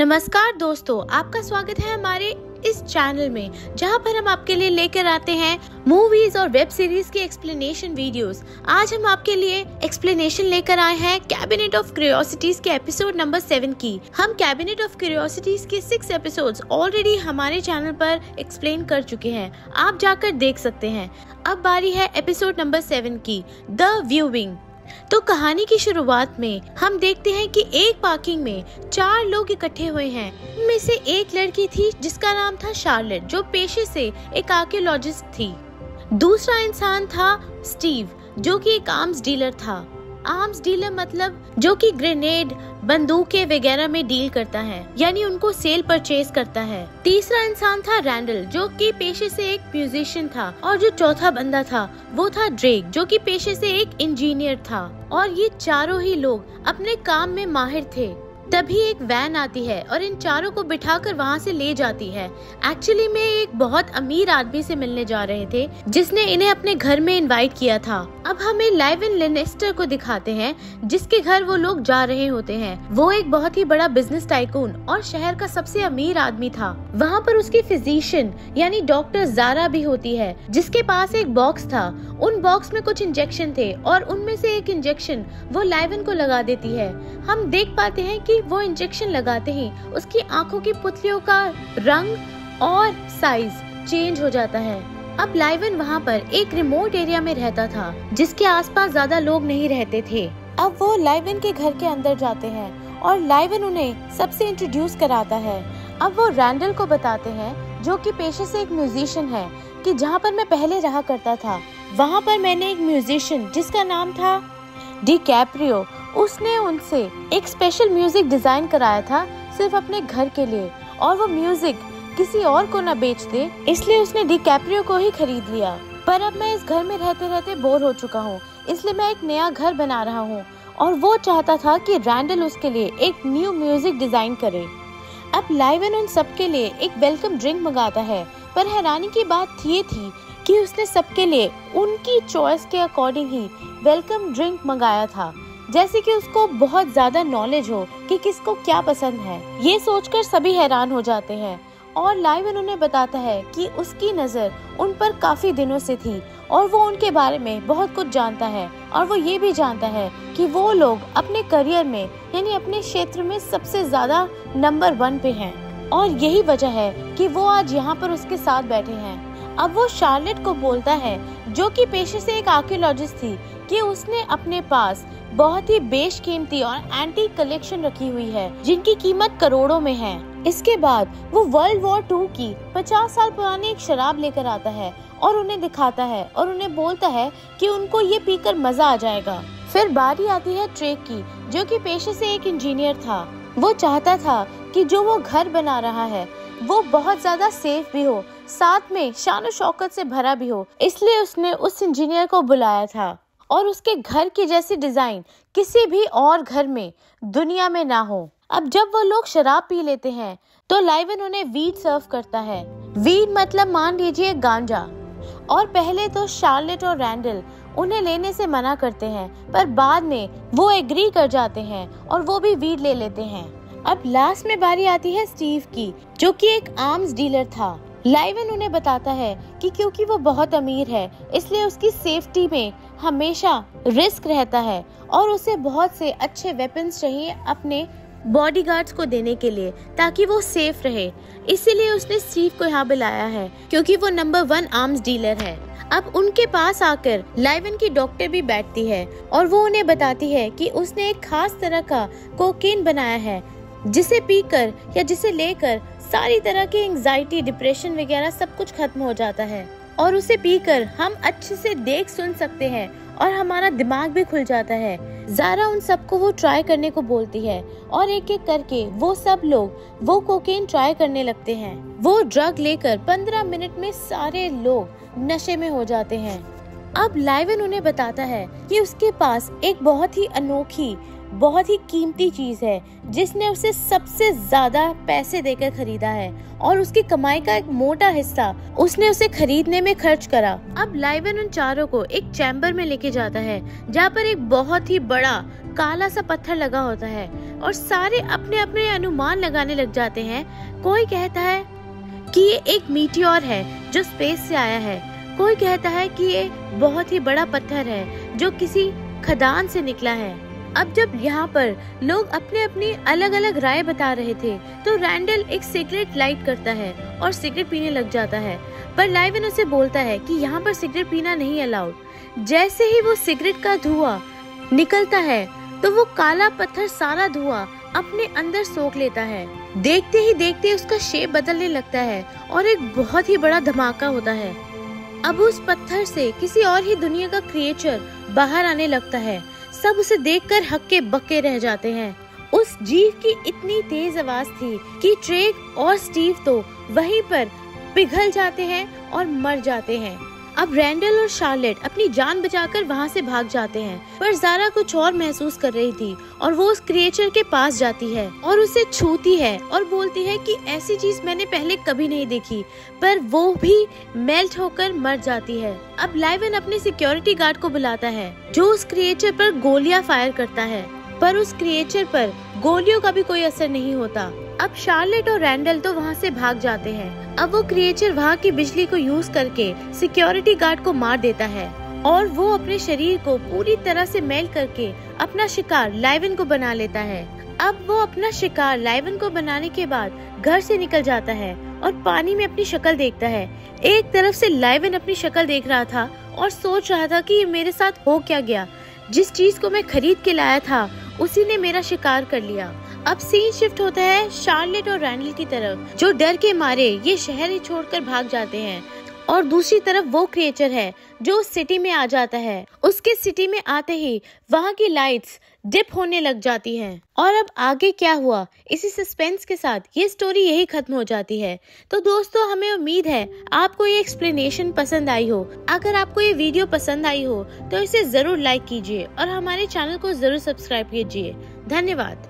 नमस्कार दोस्तों, आपका स्वागत है हमारे इस चैनल में जहां पर हम आपके लिए लेकर आते हैं मूवीज और वेब सीरीज के एक्सप्लेनेशन वीडियोस। आज हम आपके लिए एक्सप्लेनेशन लेकर आए हैं कैबिनेट ऑफ क्यूरियोसिटीज के एपिसोड नंबर 7 की। हम कैबिनेट ऑफ क्यूरियोसिटीज के 6 एपिसोड्स ऑलरेडी हमारे चैनल पर एक्सप्लेन कर चुके हैं, आप जाकर देख सकते हैं। अब बारी है एपिसोड नंबर 7 की, द व्यूइंग। तो कहानी की शुरुआत में हम देखते हैं कि एक पार्किंग में 4 लोग इकट्ठे हुए हैं। उनमें से एक लड़की थी जिसका नाम था शार्लेट, जो पेशे से एक आर्कियोलॉजिस्ट थी। दूसरा इंसान था स्टीव, जो कि एक आर्म्स डीलर था। आर्म्स डीलर मतलब जो कि ग्रेनेड, बंदूकें वगैरह में डील करता है, यानी उनको सेल परचेज करता है। तीसरा इंसान था रैंडल, जो कि पेशे से एक म्यूजिशियन था। और जो चौथा बंदा था वो था ड्रेक, जो कि पेशे से एक इंजीनियर था। और ये चारों ही लोग अपने काम में माहिर थे। तभी एक वैन आती है और इन चारों को बिठाकर वहाँ से ले जाती है। एक्चुअली में एक बहुत अमीर आदमी से मिलने जा रहे थे जिसने इन्हें अपने घर में इनवाइट किया था। अब हमें लाइवन लेनेस्टर को दिखाते हैं जिसके घर वो लोग जा रहे होते हैं। वो एक बहुत ही बड़ा बिजनेस टाइकून और शहर का सबसे अमीर आदमी था। वहाँ पर उसकी फिजिशियन यानी डॉक्टर ज़ारा भी होती है, जिसके पास एक बॉक्स था। उन बॉक्स में कुछ इंजेक्शन थे और उनमें से एक इंजेक्शन वो लाइवन को लगा देती है। हम देख पाते हैं कि वो इंजेक्शन लगाते ही उसकी आंखों की पुतलियों का रंग और साइज चेंज हो जाता है। अब लाइवन वहाँ पर एक रिमोट एरिया में रहता था जिसके आसपास ज्यादा लोग नहीं रहते थे। अब वो लाइवन के घर के अंदर जाते हैं और लाइवन उन्हें सबसे इंट्रोड्यूस कराता है। अब वो रैंडल को बताते हैं, जो कि पेशे से एक म्यूजिशियन है, कि जहाँ पर मैं पहले रहा करता था वहाँ पर मैंने एक म्यूजिशियन जिसका नाम था डिकैप्रियो, उसने उनसे एक स्पेशल म्यूजिक डिजाइन कराया था सिर्फ अपने घर के लिए, और वो म्यूजिक किसी और को न बेच दे, इसलिए उसने डिकैप्रियो को ही खरीद लिया। पर अब मैं इस घर में रहते रहते बोर हो चुका हूँ, इसलिए मैं एक नया घर बना रहा हूँ। और वो चाहता था कि रैंडल उसके लिए एक न्यू म्यूजिक डिजाइन करे। अब लाइवन उन सबके लिए एक वेलकम ड्रिंक मंगाता है, पर हैरानी की बात ये थी कि उसने सबके लिए उनकी चॉइस के अकॉर्डिंग ही वेलकम ड्रिंक मंगाया था, जैसे कि उसको बहुत ज्यादा नॉलेज हो कि किसको क्या पसंद है। ये सोचकर सभी हैरान हो जाते हैं और लाइवन उन्हें बताता है कि उसकी नजर उन पर काफी दिनों से थी और वो उनके बारे में बहुत कुछ जानता है। और वो ये भी जानता है कि वो लोग अपने करियर में यानी अपने क्षेत्र में सबसे ज्यादा नंबर 1 पे हैं, और यही वजह है कि वो आज यहाँ पर उसके साथ बैठे हैं। अब वो शार्लेट को बोलता है, जो कि पेशे से एक आर्कियोलॉजिस्ट थी, कि उसने अपने पास बहुत ही बेशकीमती और एंटीक कलेक्शन रखी हुई है जिनकी कीमत करोड़ों में है। इसके बाद वो वर्ल्ड वॉर 2 की 50 साल पुरानी एक शराब लेकर आता है और उन्हें दिखाता है और उन्हें बोलता है कि उनको ये पीकर मजा आ जाएगा। फिर बारी आती है ट्रेक की, जो कि पेशे से एक इंजीनियर था। वो चाहता था कि जो वो घर बना रहा है वो बहुत ज्यादा सेफ भी हो, साथ में शान शौकत से भरा भी हो, इसलिए उसने उस इंजीनियर को बुलाया था। और उसके घर की जैसी डिजाइन किसी भी और घर में दुनिया में ना हो। अब जब वो लोग शराब पी लेते हैं तो लाइवन उन्हें वीड सर्व करता है। वीड मतलब मान लीजिए गांजा। और पहले तो शार्लेट और रैंडल उन्हें लेने से मना करते हैं, पर बाद में वो एग्री कर जाते हैं और वो भी वीड ले लेते हैं। अब लास्ट में बारी आती है स्टीव की, जो कि एक आर्म्स डीलर था। लाइवन उन्हें बताता है कि क्योंकि वो बहुत अमीर है इसलिए उसकी सेफ्टी में हमेशा रिस्क रहता है और उसे बहुत से अच्छे वेपन्स चाहिए अपने बॉडीगार्ड्स को देने के लिए, ताकि वो सेफ रहे। इसीलिए उसने स्टीव को यहाँ बुलाया है, क्योंकि वो नंबर 1 आर्म्स डीलर है। अब उनके पास आकर लाइवन की डॉक्टर भी बैठती है और वो उन्हें बताती है कि उसने एक खास तरह का कोकेन बनाया है, जिसे पीकर या जिसे लेकर सारी तरह की एंजाइटी, डिप्रेशन वगैरह सब कुछ खत्म हो जाता है। और उसे पीकर हम अच्छे से देख सुन सकते हैं और हमारा दिमाग भी खुल जाता है। ज़ारा उन सबको वो ट्राई करने को बोलती है और एक एक करके वो सब लोग वो कोकेन ट्राई करने लगते हैं। वो ड्रग लेकर 15 मिनट में सारे लोग नशे में हो जाते हैं। अब लाइवन उन्हें बताता है कि उसके पास एक बहुत ही अनोखी बहुत ही कीमती चीज है जिसने उसे सबसे ज्यादा पैसे देकर खरीदा है और उसकी कमाई का एक मोटा हिस्सा उसने उसे खरीदने में खर्च करा। अब लाइवन उन चारों को एक चैम्बर में लेके जाता है जहाँ पर एक बहुत ही बड़ा काला सा पत्थर लगा होता है और सारे अपने अपने अनुमान लगाने लग जाते हैं। कोई कहता है कि ये एक मीटियोर है जो स्पेस से आया है, कोई कहता है कि ये बहुत ही बड़ा पत्थर है जो किसी खदान से निकला है। अब जब यहाँ पर लोग अपने अपनी अलग अलग राय बता रहे थे तो रैंडल एक सिगरेट लाइट करता है और सिगरेट पीने लग जाता है, पर लाइवन उसे बोलता है कि यहाँ पर सिगरेट पीना नहीं अलाउड। जैसे ही वो सिगरेट का धुआं निकलता है तो वो काला पत्थर सारा धुआं अपने अंदर सोख लेता है। देखते ही देखते उसका शेप बदलने लगता है और एक बहुत ही बड़ा धमाका होता है। अब उस पत्थर से किसी और ही दुनिया का क्रिएचर बाहर आने लगता है। सब उसे देखकर हक्के बक्के रह जाते हैं। उस जीव की इतनी तेज आवाज थी कि ट्रेक और स्टीव तो वहीं पर पिघल जाते हैं और मर जाते हैं। अब रैंडल और शार्लेट अपनी जान बचाकर वहाँ से भाग जाते हैं, पर ज़ारा कुछ और महसूस कर रही थी और वो उस क्रिएचर के पास जाती है और उसे छूती है और बोलती है कि ऐसी चीज मैंने पहले कभी नहीं देखी, पर वो भी मेल्ट होकर मर जाती है। अब लाइवन अपने सिक्योरिटी गार्ड को बुलाता है जो उस क्रिएचर पर गोलियां फायर करता है, पर उस क्रिएचर पर गोलियों का भी कोई असर नहीं होता। अब शार्लेट और रैंडल तो वहाँ से भाग जाते हैं। अब वो क्रिएचर वहाँ की बिजली को यूज करके सिक्योरिटी गार्ड को मार देता है और वो अपने शरीर को पूरी तरह से मेल्ट करके अपना शिकार लाइवन को बना लेता है। अब वो अपना शिकार लाइवन को बनाने के बाद घर से निकल जाता है और पानी में अपनी शक्ल देखता है। एक तरफ से लाइवन अपनी शक्ल देख रहा था और सोच रहा था कि ये मेरे साथ हो क्या गया, जिस चीज को मैं खरीद के लाया था उसी ने मेरा शिकार कर लिया। अब सीन शिफ्ट होता है शार्लेट और रैंडल की तरफ, जो डर के मारे ये शहर ही छोड़कर भाग जाते हैं, और दूसरी तरफ वो क्रिएचर है जो उस सिटी में आ जाता है। उसके सिटी में आते ही वहाँ की लाइट्स डिप होने लग जाती हैं। और अब आगे क्या हुआ, इसी सस्पेंस के साथ ये स्टोरी यही खत्म हो जाती है। तो दोस्तों, हमें उम्मीद है आपको ये एक्सप्लेनेशन पसंद आई हो। अगर आपको ये वीडियो पसंद आई हो तो इसे जरूर लाइक कीजिए और हमारे चैनल को जरूर सब्सक्राइब कीजिए। धन्यवाद।